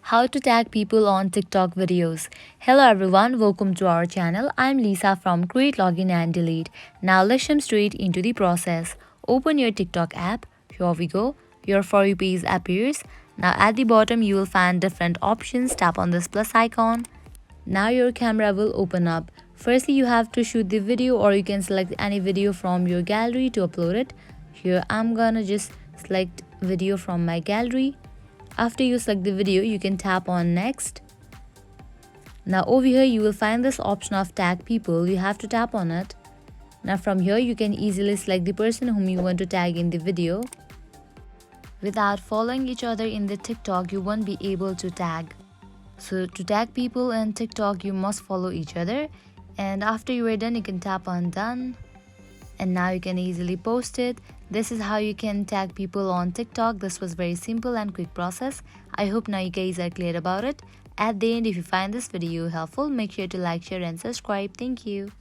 How to tag people on TikTok videos. Hello everyone, welcome to our channel. I'm Lisa from Create, Login and Delete. Now let's jump straight into the process. Open your TikTok app. Here we go. Your For You page appears. Now at the bottom you will find different options. Tap on this plus icon. Now your camera will open up. Firstly, you have to shoot the video or you can select any video from your gallery to upload it. Here I'm gonna just select video from my gallery. After you select the video, you can tap on next. Now over here you will find this option of tag people. You have to tap on it. Now from here you can easily select the person whom you want to tag in the video. Without following each other in the TikTok, you won't be able to tag. So to tag people in TikTok, you must follow each other. And after you are done, you can tap on done. And now you can easily post it. This is how you can tag people on TikTok. This was very simple and quick process. I hope now you guys are clear about it. At the end, if you find this video helpful, make sure to like, share and subscribe. Thank you.